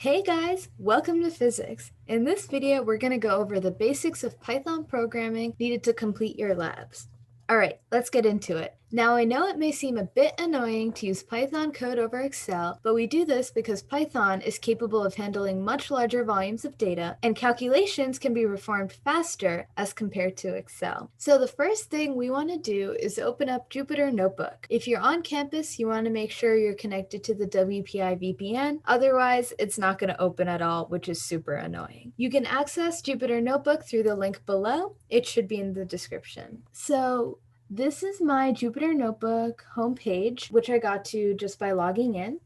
Hey guys, welcome to physics. In this video, we're going to go over the basics of Python programming needed to complete your labs. All right, let's get into it. Now, I know it may seem a bit annoying to use Python code over Excel, but we do this because Python is capable of handling much larger volumes of data, and calculations can be performed faster as compared to Excel. So the first thing we want to do is open up Jupyter Notebook. If you're on campus, you want to make sure you're connected to the WPI VPN. Otherwise, it's not going to open at all, which is super annoying. You can access Jupyter Notebook through the link below. It should be in the description. So this is my Jupyter Notebook homepage, which I got to just by logging in.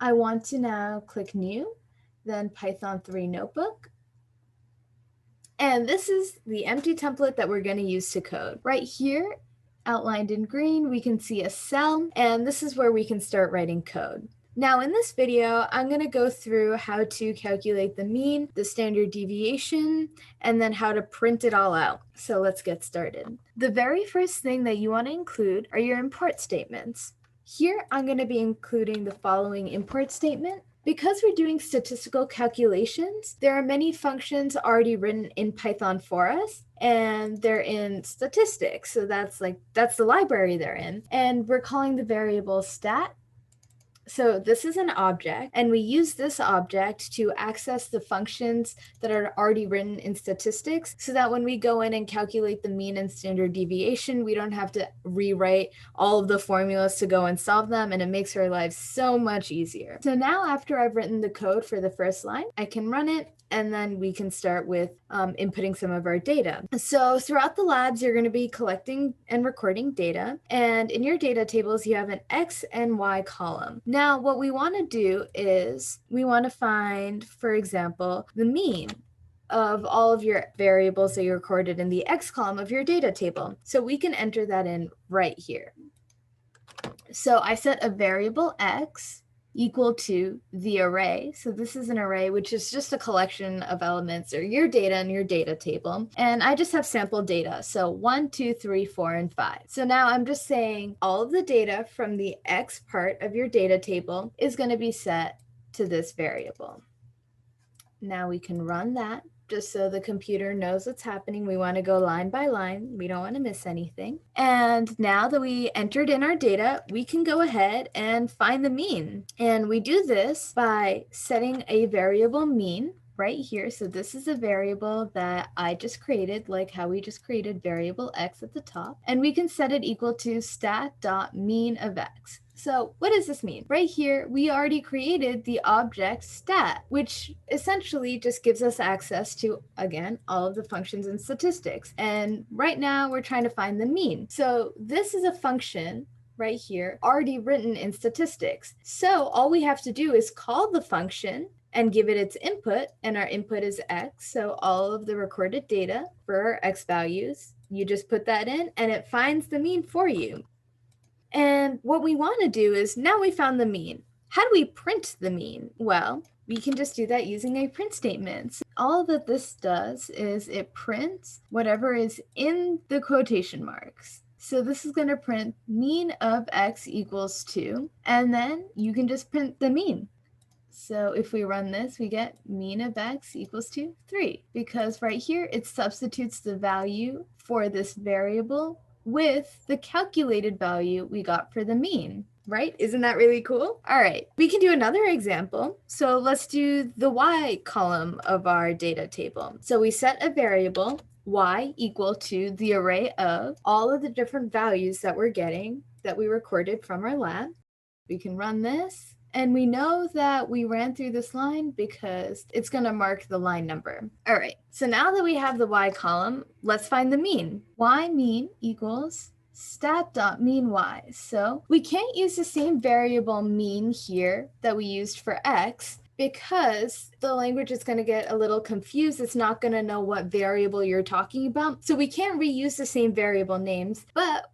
I want to now click New, then Python 3 Notebook. And this is the empty template that we're going to use to code. Right here, outlined in green, we can see a cell, and this is where we can start writing code. Now in this video, I'm going to go through how to calculate the mean, the standard deviation, and then how to print it all out. So let's get started. The very first thing that you want to include are your import statements. Here, I'm going to be including the following import statement. Because we're doing statistical calculations, there are many functions already written in Python for us, and they're in statistics. So that's the library they're in. And we're calling the variable stat. So this is an object, and we use this object to access the functions that are already written in statistics so that when we go in and calculate the mean and standard deviation, we don't have to rewrite all of the formulas to go and solve them, and it makes our lives so much easier. So now after I've written the code for the first line, I can run it, and then we can start with inputting some of our data. So throughout the labs, you're going to be collecting and recording data. And in your data tables, you have an X and Y column. Now, what we want to do is we want to find, for example, the mean of all of your variables that you recorded in the X column of your data table. So we can enter that in right here. So I set a variable X equal to the array. So this is an array, which is just a collection of elements or your data in your data table. And I just have sample data. So 1, 2, 3, 4, and 5. So now I'm just saying all of the data from the X part of your data table is going to be set to this variable. Now we can run that just so the computer knows what's happening. We want to go line by line. We don't want to miss anything. And now that we entered in our data, we can go ahead and find the mean. And we do this by setting a variable mean right here. So this is a variable that I just created, like how we just created variable X at the top. And we can set it equal to stat.mean of X. So what does this mean? Right here, we already created the object stat, which essentially just gives us access to, again, all of the functions in statistics. And right now we're trying to find the mean. So this is a function right here already written in statistics. So all we have to do is call the function and give it its input, and our input is X. So all of the recorded data for our X values, you just put that in and it finds the mean for you. And what we want to do is, now we found the mean. How do we print the mean? Well, we can just do that using a print statement. So all that this does is it prints whatever is in the quotation marks. So this is going to print mean of X equals 2, and then you can just print the mean. So if we run this, we get mean of X equals to 3, because right here it substitutes the value for this variable with the calculated value we got for the mean, right? Isn't that really cool? All right, we can do another example. So let's do the Y column of our data table. So we set a variable Y equal to the array of all of the different values that we're getting that we recorded from our lab. We can run this. And we know that we ran through this line because it's going to mark the line number. All right, so now that we have the Y column, let's find the mean. Y mean equals stat.mean Y. So we can't use the same variable mean here that we used for X because the language is going to get a little confused. It's not going to know what variable you're talking about. So we can't reuse the same variable names, but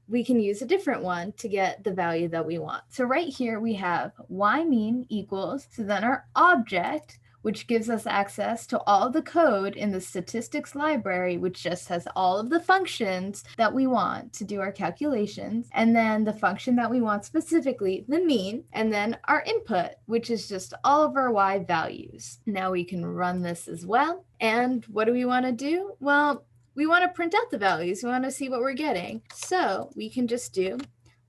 we can use a different one to get the value that we want. So right here we have Y mean equals, so then our object which gives us access to all the code in the statistics library, which just has all of the functions that we want to do our calculations, and then the function that we want specifically, the mean, and then our input, which is just all of our y values. Now we can run this as well. And what do we want to do? Well, we want to print out the values. We want to see what we're getting. So we can just do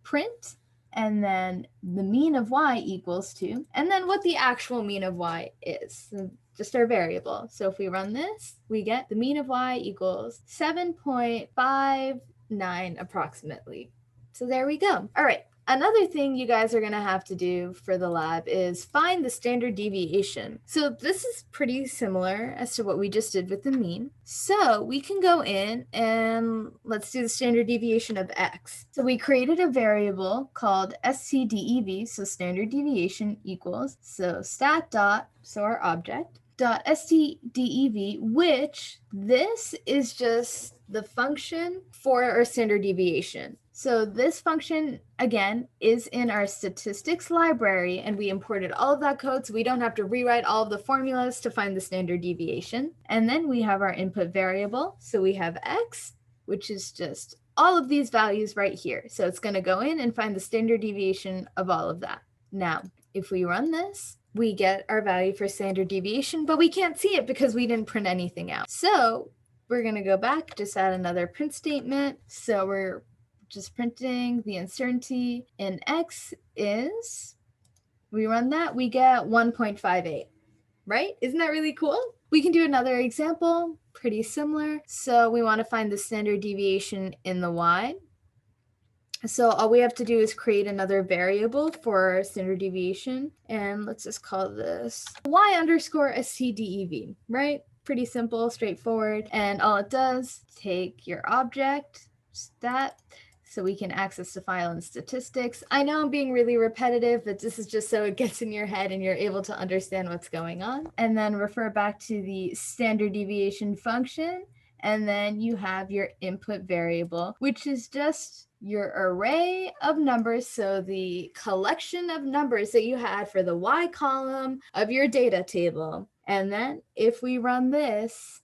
print and then the mean of y equals 2, and then what the actual mean of y is, so just our variable. So if we run this, we get the mean of y equals 7.59 approximately. So there we go. All right. Another thing you guys are going to have to do for the lab is find the standard deviation. So this is pretty similar as to what we just did with the mean. So we can go in and let's do the standard deviation of x. So we created a variable called stdev, so standard deviation equals, so stat dot, so our object, dot stdev, which this is just the function for our standard deviation. So this function, again, is in our statistics library, and we imported all of that code so we don't have to rewrite all of the formulas to find the standard deviation. And then we have our input variable. So we have x, which is just all of these values right here. So it's going to go in and find the standard deviation of all of that. Now, if we run this, we get our value for standard deviation, but we can't see it because we didn't print anything out. So we're going to go back, just add another print statement. So we're just printing the uncertainty in x is, we run that, we get 1.58, right? Isn't that really cool? We can do another example, pretty similar. So we want to find the standard deviation in the y. So all we have to do is create another variable for standard deviation. And let's just call this y underscore stdev, right? Pretty simple, straightforward. And all it does, take your object, stat, so we can access the file in statistics. I know I'm being really repetitive, but this is just so it gets in your head and you're able to understand what's going on. And then refer back to the standard deviation function. And then you have your input variable, which is just your array of numbers. So the collection of numbers that you had for the y column of your data table. And then if we run this,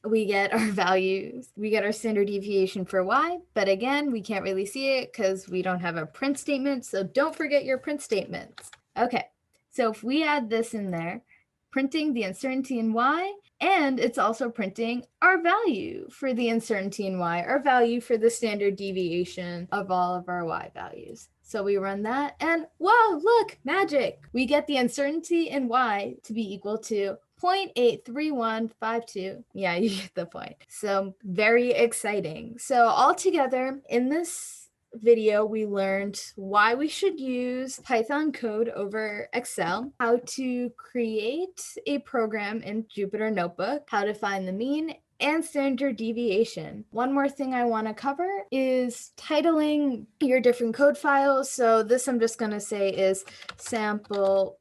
we get our values, we get our standard deviation for y, but again, we can't really see it because we don't have a print statement, so don't forget your print statements. Okay, so if we add this in there, printing the uncertainty in y, and it's also printing our value for the uncertainty in y, our value for the standard deviation of all of our y values. So we run that, and wow, look, magic! We get the uncertainty in y to be equal to 0.83152. Yeah, you get the point. So very exciting. So altogether, in this video, we learned why we should use Python code over Excel, how to create a program in Jupyter Notebook, how to find the mean, and standard deviation. One more thing I want to cover is titling your different code files. So this I'm just going to say is sample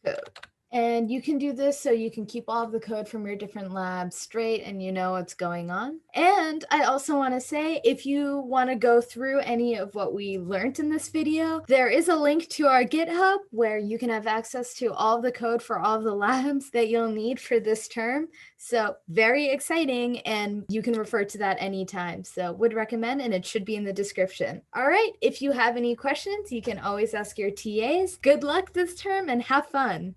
code. And you can do this so you can keep all of the code from your different labs straight and you know what's going on. And I also want to say, if you want to go through any of what we learned in this video, there is a link to our GitHub where you can have access to all of the code for all of the labs that you'll need for this term. So very exciting, and you can refer to that anytime. So would recommend, and it should be in the description. All right, if you have any questions, you can always ask your TAs. Good luck this term and have fun.